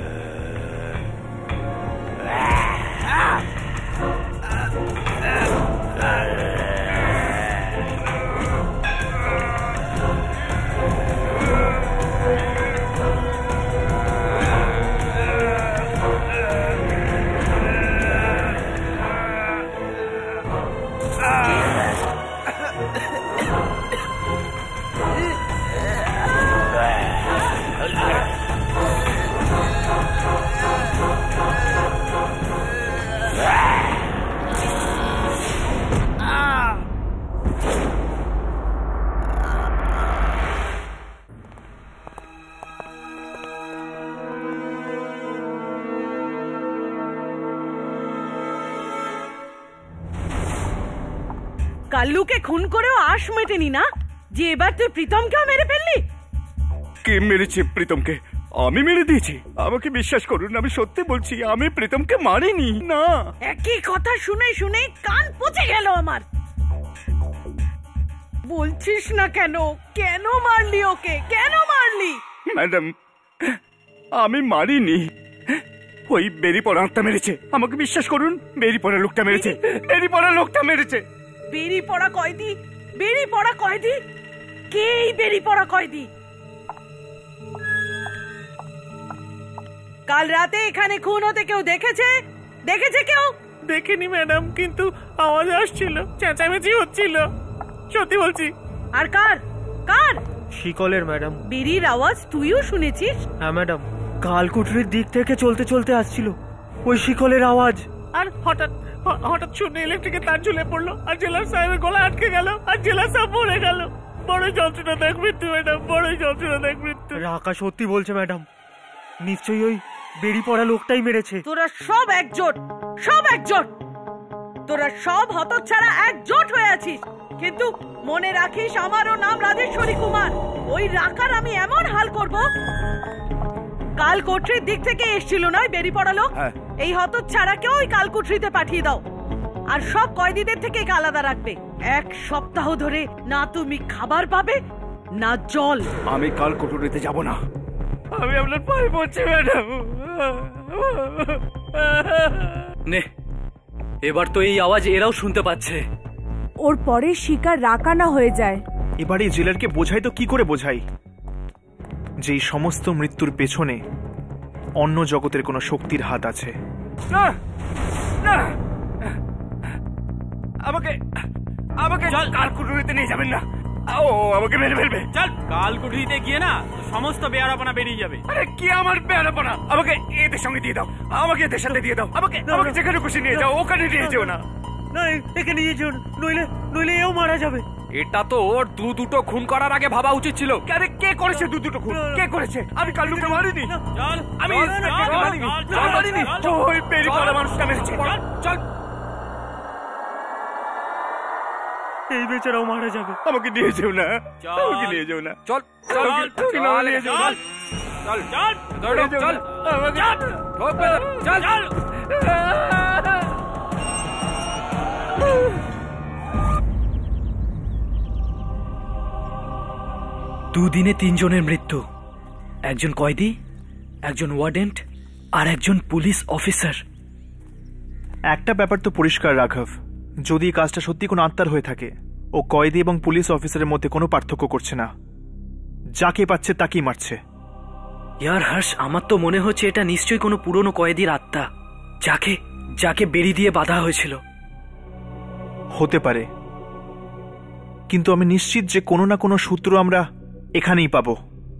কাল্লুকে খুন করেও আশ মেটেনি না যে এবার তুই প্রীতমকেও মেরে ফেললি? কে মেরেছে প্রীতমকে? আমি মেরে দিয়েছি? আমাকে বিশ্বাস করুন, আমি সত্যি বলছি, আমি প্রীতমকে মারিনি। না, একই কথা শুনে শুনে কান পচে গেল আমার। বলছিস না কেন? কেন মারলি ওকে? কেন মারলি? ম্যাডাম, আমি মারিনি, ওই বেরি পড়া আত্মা মেরেছে। আমাকে বিশ্বাস করুন, বেরি পড়া লোকটা মেরেছে। বেরি পড়া লোকটা মেরেছে। বেরি পড়া কয়দি? বেরি পড়া কয়দি? কে এই বেরি পড়া কয়দি? কাল রাতে এখানে খুন হতে কেউ দেখেছে? দেখেছে কেউ? দেখিনি ম্যাডাম, কিন্তু আওয়াজ আসছিল, চেঁচামেচি হচ্ছিল, সত্যি বলছি। আর কার? কার? শিকলের ম্যাডাম। বেরির আওয়াজ তুইও শুনেছিস? হ্যাঁ ম্যাডাম, কালকুটরির দিক থেকে চলতে চলতে আসছিল ওই শিকলের আওয়াজ। আর হঠাৎ হঠাৎ শুনে ইলেকট্রিকের তার ঝুলে পড়লো, আর জেলার সাহেবের গলা আটকে গেল, আর জেলার সাহেব মরে গেল। বড় যন্ত্রণাদায়ক মৃত্যু ম্যাডাম, বড় যন্ত্রণাদায়ক মৃত্যু। রাকা সত্যি বলছে ম্যাডাম, নিশ্চয়ই ওই বেরি পড়া লোকটাই মেরেছে। তোরা সব একজোট, সব একজোট, তোরা সব হতচ্ছাড়া একজোট হয়ে আছিস। কিন্তু মনে রাখিস, আমারও নাম রাজেশ্বরী কুমার। ওই রাকার আমি এমন হাল করব। কাল কোটরির দিক থেকে এসেছিল নয় বেরি পড়া লোক, এই হতচ্ছাড়াকে ওই কালকুটরিতে পাঠিয়ে দাও। আর সব কয়েদিদের থেকে আলাদা রাখবে। 1 সপ্তাহ ধরে না তুমি খাবার পাবে না জল। আমি কালকুটরিতে যাব না। আমি আপনার পায়ে পড়ছি ম্যাডাম। নে, এবার তো এই আওয়াজ এরাও শুনতে পাচ্ছে। ওর পরে শিকার রাকা না হয়ে যায়। এবারে জেলারকে বোঝাই তো কি করে বোঝাই যে এই সমস্ত মৃত্যুর পেছনে অন্য জগতের কোনো শক্তির হাত আছে। না না, আমাকে আমাকে কালকুটরিতে নিয়ে যাবেন না। ও আমাকে মেরে ফেলবে। চল, কালকুটরিতে গিয়ে না সমস্ত বেয়ারাপনা বেরিয়ে যাবে। আরে কি আমার বেয়ারাপনা? আমাকে এদের সঙ্গে দিয়ে দাও, আমাকে এদের সাথে দিয়ে দাও, আমাকে আমাকে যেখানে খুশি নিয়ে যাও, ওখানে নিয়ে যেও না। না, একে নিয়ে যেও, নইলে নইলে এও মারা যাবে। এটা তো ওর দুটো খুন করার আগে ভাবা উচিত ছিল। আরে কে করেছে দুটো খুন? কে করেছে? আমি কাল্লুকে মারিনি। চল, আমি মারিনি। ওই বেরি পড়া মানুষটা মেরেছে। চল, এই বেচারাও মারা যাবে। আমাকে নিয়ে যেও না, আমাকে নিয়ে যেও না। চল চল নিয়ে যেও না। চল চল চল চল চল। দুদিনে 3 জনের মৃত্যু, একজন কয়েদি, একজন ওয়ার্ডেন্ট আর একজন পুলিশ অফিসার। একটা ব্যাপার তো পরিষ্কার রাঘব, যদি এই কাজটা সত্যি কোনো আত্মার হয়ে থাকে, ও কয়েদি এবং পুলিশ অফিসারের মধ্যে কোনো পার্থক্য করছে না, যাকে পাচ্ছে তাকেই মারছে। ইয়ার হর্ষ, আমার তো মনে হচ্ছে এটা নিশ্চয়ই কোনো পুরনো কয়েদির আত্মা, যাকে যাকে বেরি দিয়ে বাঁধা হয়েছিল। হতে পারে, কিন্তু আমি নিশ্চিত যে কোনো না কোনো সূত্র আমরা এখানেই পাবো।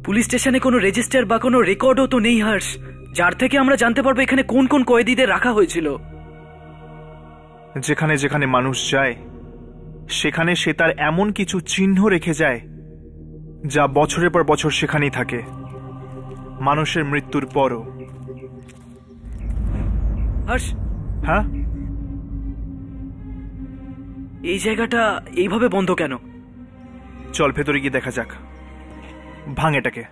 পুলিশ স্টেশনে কোনো রেজিস্টার বা কোনো রেকর্ডও তো নেই হর্ষ, যার থেকে আমরা জানতে পারবো এখানে কোন কোন কয়েদিদের রাখা হয়েছিল। যেখানে যেখানে মানুষ যায়, সেখানে সে তার এমন কিছু চিহ্ন রেখে যায় যা বছরের পর বছর সেখানেই থাকে, মানুষের মৃত্যুর পরও। হর্ষ, হ্যাঁ, এই জায়গাটা এইভাবে বন্ধ কেন? চল ভেতরে গিয়ে দেখা যাক। ভাঙ এটাকে।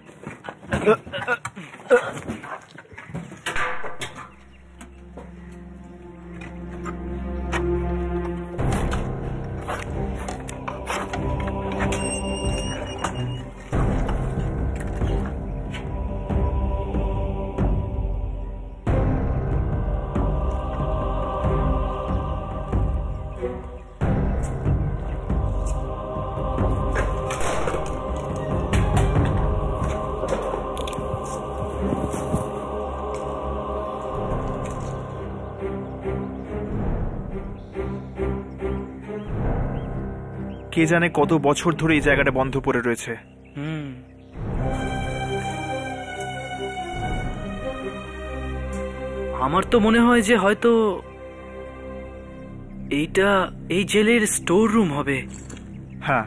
কে জানে কত বছর ধরে এই জায়গাটা বন্ধ পড়ে রয়েছে। আমার তো মনে হয় যে হয়তো এইটা এই জেলের স্টোর রুম হবে। হ্যাঁ,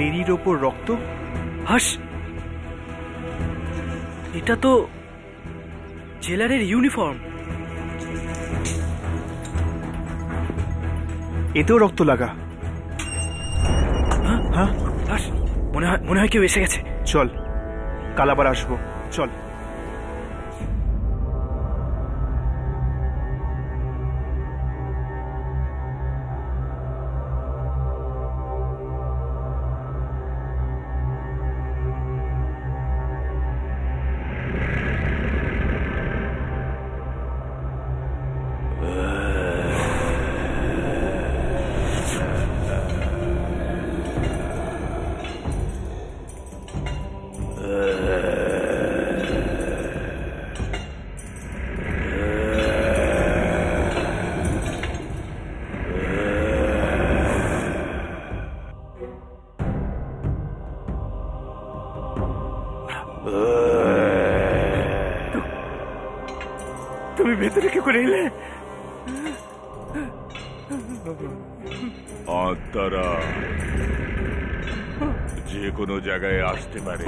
বেরির ওপর রক্ত। হাস, এটা তো জেলারের ইউনিফর্ম। এতেও রক্ত লাগা। হ্যাঁ, মনে হয় কেউ এসে গেছে। চল, কাল আবার আসবো, চল। তুমি ভেতরে কি করে এলে? আত্মারা যে কোনো জায়গায় আসতে পারে।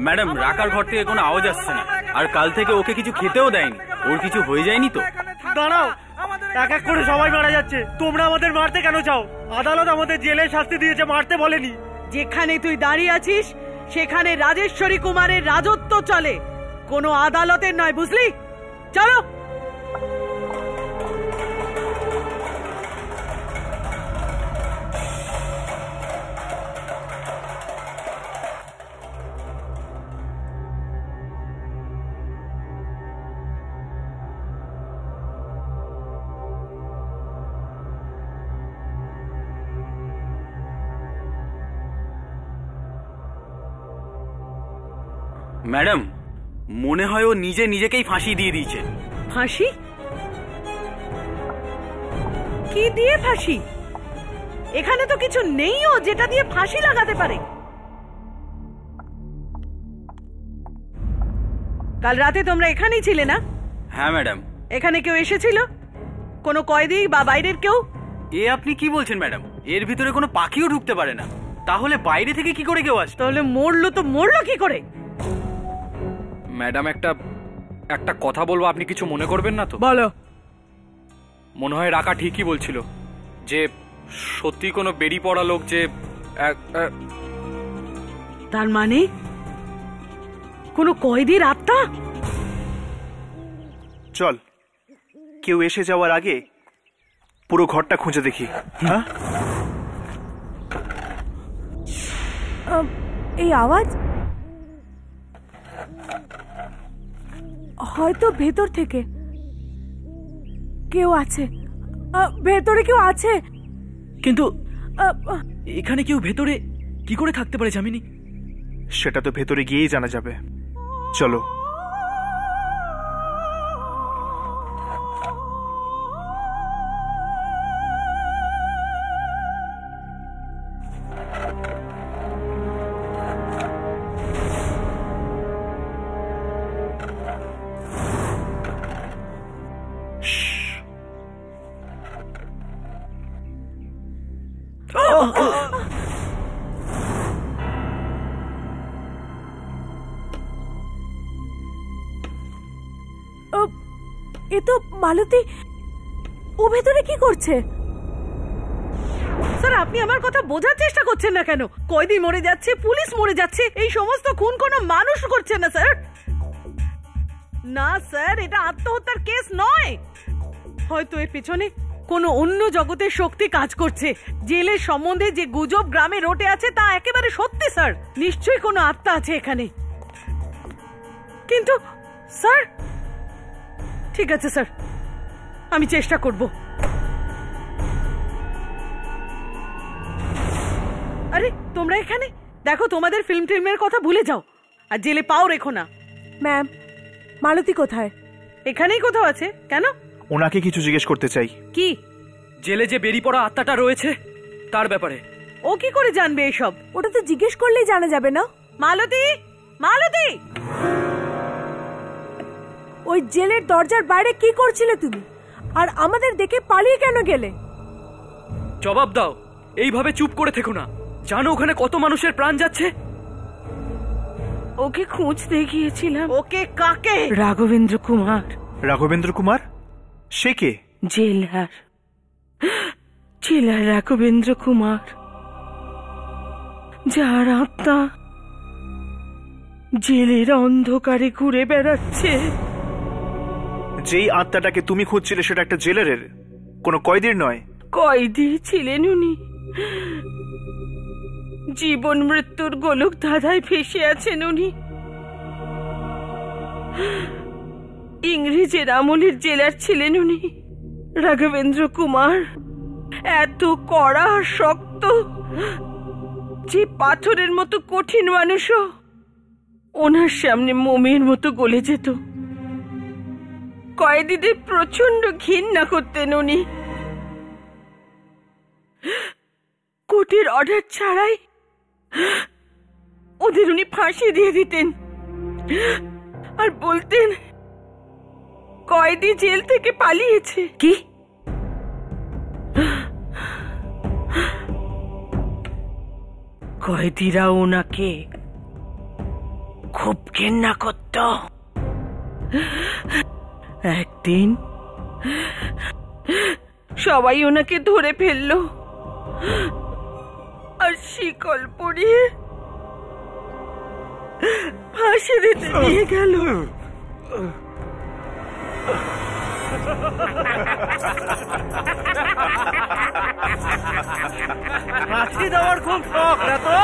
ম্যাডাম, রাকার ঘর থেকে কোনো আওয়াজ আসছে না, আর কাল থেকে ওকে কিছু খেতেও দেয়নি। ওর কিছু হয়ে যায়নি তো? দাঁড়াও, এক এক করে সবাই মারা যাচ্ছে, তোমরা আমাদের মারতে কেন চাও? আদালত আমাদের জেলে শাস্তি দিয়েছে, মারতে বলেনি। যেখানে তুই দাঁড়িয়ে আছিস সেখানে রাজেশ্বরী কুমারের রাজত্ব চলে, কোনো আদালতের নয়, বুঝলি? চলো। ম্যাডাম, মনে হয় ও নিজেকেই ফাঁসি দিয়ে দিয়েছে। ফাঁসি? কি দিয়ে ফাঁসি? এখানে তো কিছু নেই ও যেটা দিয়ে ফাঁসি লাগাতে পারে। কাল রাতে তোমরা এখানেই ছিলে না? হ্যাঁ ম্যাডাম। এখানে কেউ এসেছিল? কোনো কয়েদি বা বাইরের কেউ? এ আপনি কি বলছেন ম্যাডাম? এর ভিতরে কোনো পাখিও ঢুকতে পারে না, তাহলে বাইরে থেকে কি করে কেউ আসে? তাহলে মরলো তো মরলো কি করে? ম্যাডাম, একটা কথা বলবো, আপনি কিছু মনে করবেন না তো? বলো। মনে হয় রাকা ঠিকই বলছিল যে সত্যি কোনো বেরি পড়া লোক যে তার মানে কোনো কয়েদির আত্মা? চল, কেউ এসে যাওয়ার আগে পুরো ঘরটা খুঁজে দেখি। হ্যাঁ, এই আওয়াজ হয়তো ভেতর থেকে কেউ আছে। ভেতরে কেউ আছে, কিন্তু এখানে কেউ ভেতরে কি করে থাকতে পারে জামিনী? সেটা তো ভেতরে গিয়েই জানা যাবে। চলো। এ তো মালতী। ও ভেতরে কি করছে? স্যার আপনি আমার কথা বোঝার চেষ্টা করছেন না কেন? কয়েদি মরে যাচ্ছে, পুলিশ মরে যাচ্ছে, এই সমস্ত খুন কোনো মানুষ করছে না স্যার। না স্যার, এটা আত্মহত্যার কেস নয়। হয়তো এর পেছনে কোনো অন্য জগতের শক্তি কাজ করছে। জেলের সম্বন্ধে যে গুজব গ্রামে রটে আছে তা একেবারে সত্যি স্যার। নিশ্চয়ই কোনো আত্মা আছে এখানে। কিন্তু স্যার, ঠিক আছে স্যার, আমি চেষ্টা করব। আরে তোমরা এখানে দেখো, তোমাদের ফিল্মের কথা ভুলে যাও আর জেলে পাও রেখো না। ম্যাম, মালতী কোথায়? এখানেই কোথাও আছে। কেন? ওনাকে কিছু জিজ্ঞেস করতে চাই। কি? জেলে যে বেরিয়ে পড়া আত্মাটা রয়েছে তার ব্যাপারে। ও কি করে জানবে এসব? ওটা তো জিজ্ঞেস করলেই জানা যাবে না। মালতী, মালতী, ওই জেলের দরজার বাইরে কি করছিলে তুমি? আর আমাদের দেখে পালিয়ে কেন গেলে? জবাব দাও, এইভাবে চুপ করে থেকো না। জানো ওখানে কত মানুষের প্রাণ যাচ্ছে? ওকে খুঁজতে গিয়েছিলাম। ওকে কাকে? রাঘবেন্দ্র কুমার। রাঘবেন্দ্র কুমার? সে কে? জেলার রাঘবেন্দ্র কুমার, যার আত্মা জেলের অন্ধকারে ঘুরে বেড়াচ্ছে। যেই আত্মাটাকে তুমি খুঁজছিলে সেটা একটা জেলের, কোনো কয়েদির নয়। কয়েদি ছিলেন উনি। জীবন মৃত্যুর গোলক ধাঁধায় ফেসে আছেন উনি। ইংরেজের আমলের জেলার ছিলেন উনি। রাঘবেন্দ্র কুমার এত কড়া শক্ত যে পাথরের মতো কঠিন মানুষও ওনার সামনে মোমের মতো গলে যেত। কয়েদিদের প্রচন্ড ঘৃণা করতেন উনি। কোর্টের অর্ডার ছাড়াই ওদের উনি ফাঁসি দিয়ে দিতেন আর বলতেন কয়েদি জেল থেকে পালিয়েছে। কি? কয়েদিরা ওনাকে খুব ঘৃণা করত। একদিন সবাই ওনাকে ধরে ফেললো আর শিকল পরিয়ে ফাঁসি দিতে নিয়ে গেল। ফাঁসি দেওয়ার খুব শখ না তো?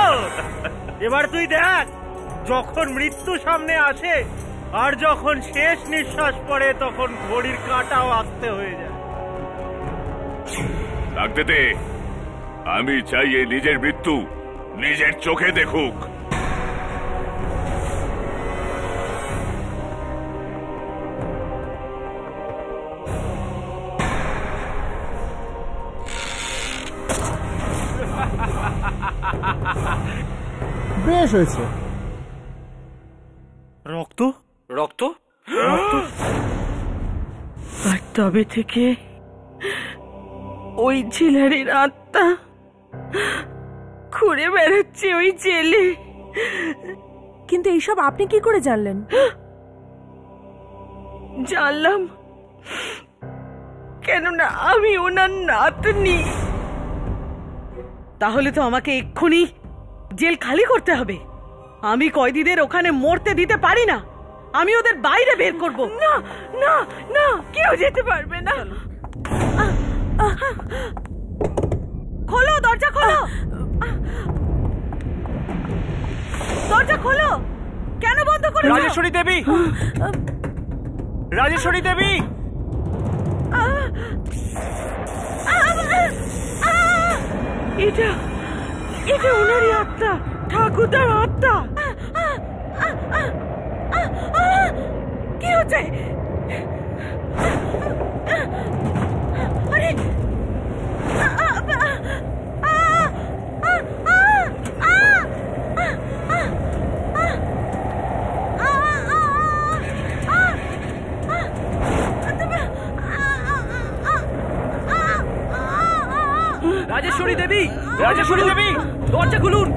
এবার তুই দেখ, যখন মৃত্যু সামনে আসে আর যখন শেষ নিঃশ্বাস পড়ে তখন ঘড়ির কাঁটাও আস্তে হয়ে যায়। লাগতে দে, আমি চাই এই নিজের মৃত্যু নিজের চোখে দেখুক। বেশ হয়েছে। রক্ত রক্ত রক্ত। আর তবে থেকে ওই জেলারের আত্মা ঘুরে বেড়াচ্ছে ওই জেলে। কিন্তু এইসব আপনি কি করে জানলেন? জানলাম কেননা আমি ওনার নাতনি। তাহলে তো আমাকে এক্ষুনি জেল খালি করতে হবে। আমি কয়েদিদের ওখানে মরতে দিতে পারি না। আমি ওদের বাইরে বের করব। না না না, কেউ যেতে পারবে না। খোলো, দরজা খোলো, দরজা খোলো। কেন বন্ধ করেছো? রাজেশ্বরী দেবী, রাজেশ্বরী দেবী। এটা এটা ওনারই আত্মা, ঠাকুরদার আত্মা। কি হচ্ছে? আরে রাজেশ্বরী দেবী, রাজেশ্বরী দেবী, দরজা খুলুন।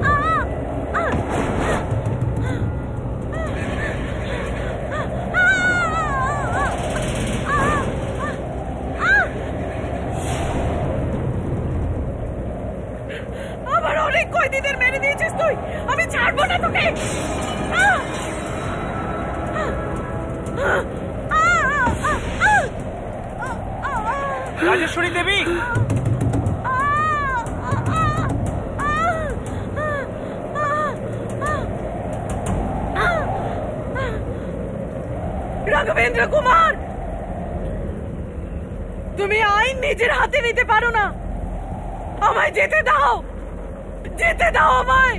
তুই? আমি ছাড়বো না তোকে। রাজেশ্বরী দেবী, রাঘবেন্দ্র কুমার, তুমি আইন নিজের হাতে নিতে পারো না। আমায় যেতে দাও, যেতে দাও আমায়।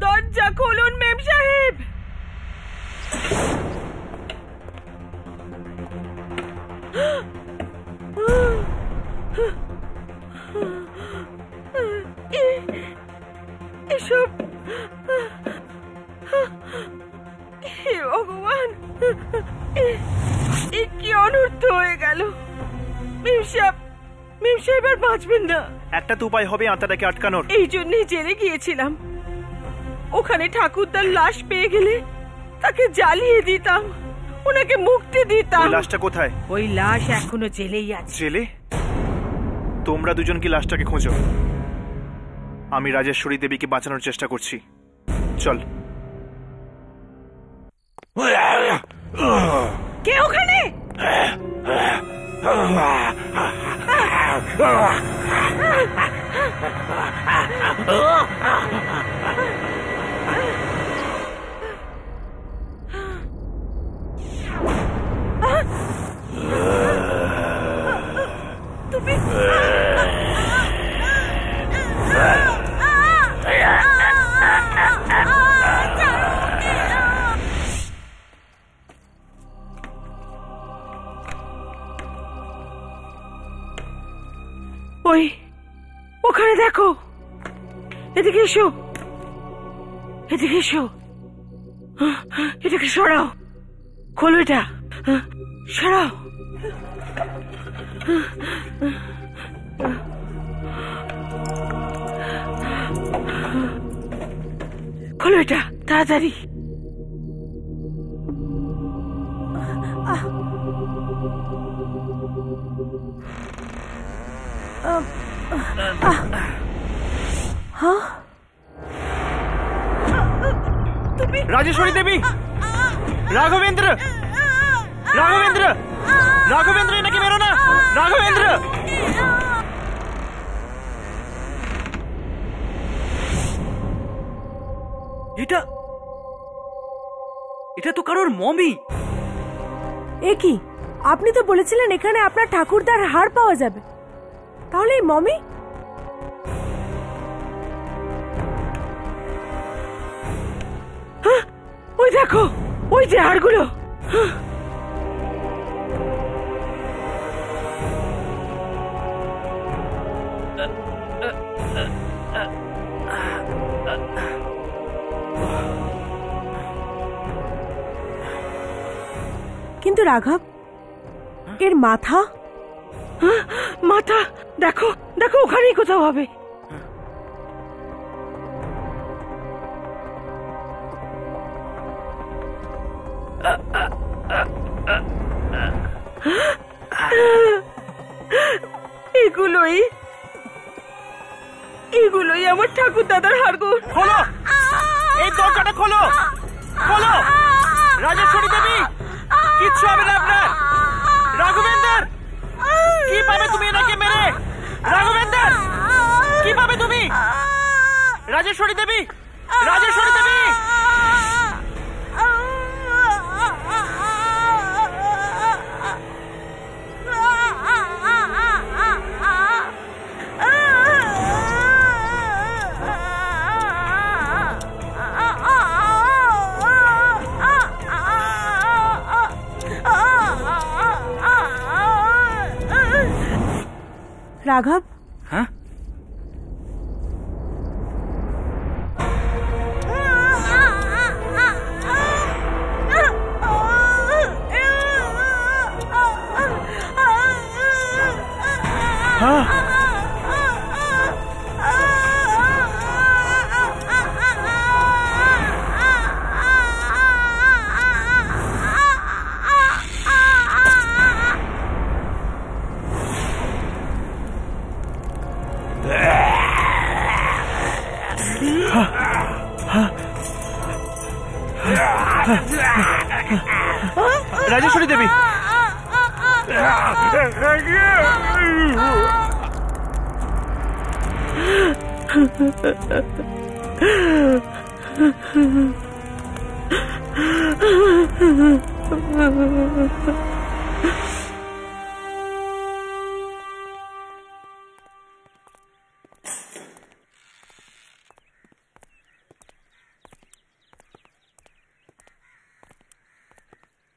দরজা খুলুন মেম সাহেব। এসব হে ভগবান, কি অনর্থ হয়ে গেল। মেম সাহেব আর বাঁচবেন না। একটা তো উপায় হবে আত্মাটাকে আটকানোর। এই জন্যই জেলে গিয়েছিলাম। ওখানে ঠাকুরদার লাশ পেয়ে গেলে তাকে জ্বালিয়ে দিতাম, ওনাকে মুক্তি দিতাম। লাশটা কোথায়? ওই লাশ এখনো জেলেই আছে। জেলে? তোমরা দুজন কি লাশটাকে খোঁজো, আমি রাজেশ্বরী দেবীকে বাঁচানোর চেষ্টা করছি। চল। কে ওখানে? তুমি ওই ওখানে দেখো, এদিকে এসো, এদিকে এসো। এটাকে সরাও, খোলো এটা, সরাও। খোলো এটা তাড়াতাড়ি। রাজেশ্বরী দেবী, রাঘবেন্দ্র, রাঘবেন্দ্র, রাঘবেন্দ্র, এনাকে মেরো না, রাঘবেন্দ্র। এটা তো কারোর মমি। এ কি, আপনি তো বলেছিলেন এখানে আপনার ঠাকুরদার হাড় পাওয়া যাবে, তাহলে এই মমি? ওই দেখো, ওই যে হাড়গুলো। কিন্তু রাঘব, এর মাথা? মাথা দেখো, দেখো ওখানেই কোথাও হবে। এগুলোই আমার ঠাকুর দাদার হাড়গোড়। খোলো এই দরজাটা, খোলো, খোলো। রাজেশ্বরী দেবী, কিচ্ছু হবে না আপনার। রাঘবেন্দ্র, কি পাবে তুমি এনাকে মেরে? রাঘবেন্দ্র, কি পাবে তুমি? রাজেশ্বরী দেবী, রাজেশ্বরী দেবী। রাঘব, হ্যাঁ? রাজেশ্বরী দেবী,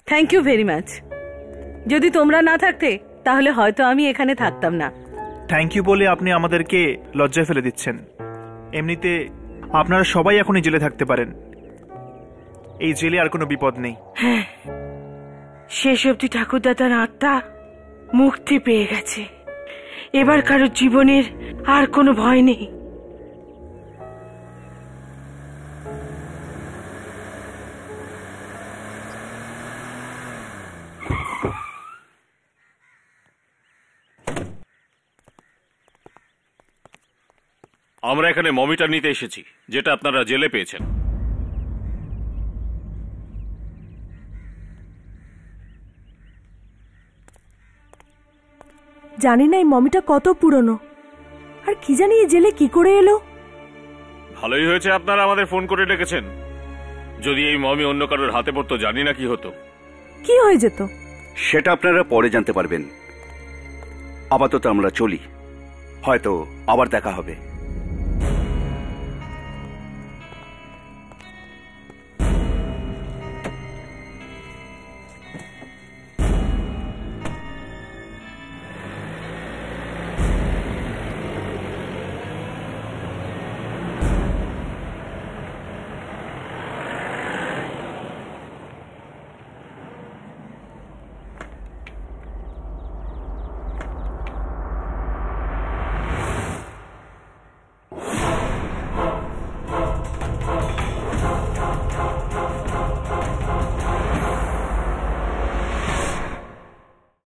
থ্যাংক ইউ ভেরি মাচ। যদি তোমরা না থাকতে তাহলে হয়তো আমি এখানে থাকতাম না। থ্যাংক ইউ বলে আপনি আমাদেরকে লজ্জায় ফেলে দিচ্ছেন। এমনিতে আপনারা সবাই এখন এই জেলে থাকতে পারেন, এই জেলে আর কোনো বিপদ নেই। হ্যাঁ, শেষ অবধি ঠাকুরদাদার আত্মা মুক্তি পেয়ে গেছে। এবার কারোর জীবনের আর কোনো ভয় নেই। আমরা এখানে মমিটা নিতে এসেছি, যেটা আপনারা জেলে পেয়েছেন। জানি না এই মমিটা কত পুরনো, আর কি জানি এই জেলে কি করে এলো। ভালোই হয়েছে আপনারা আমাদের ফোন করে ডেকেছেন। যদি এই মমি অন্য কারোর হাতে পড়তো জানি না কি হতো। কি হয়ে যেত সেটা আপনারা পরে জানতে পারবেন। আপাতত আমরা চলি, হয়তো আবার দেখা হবে।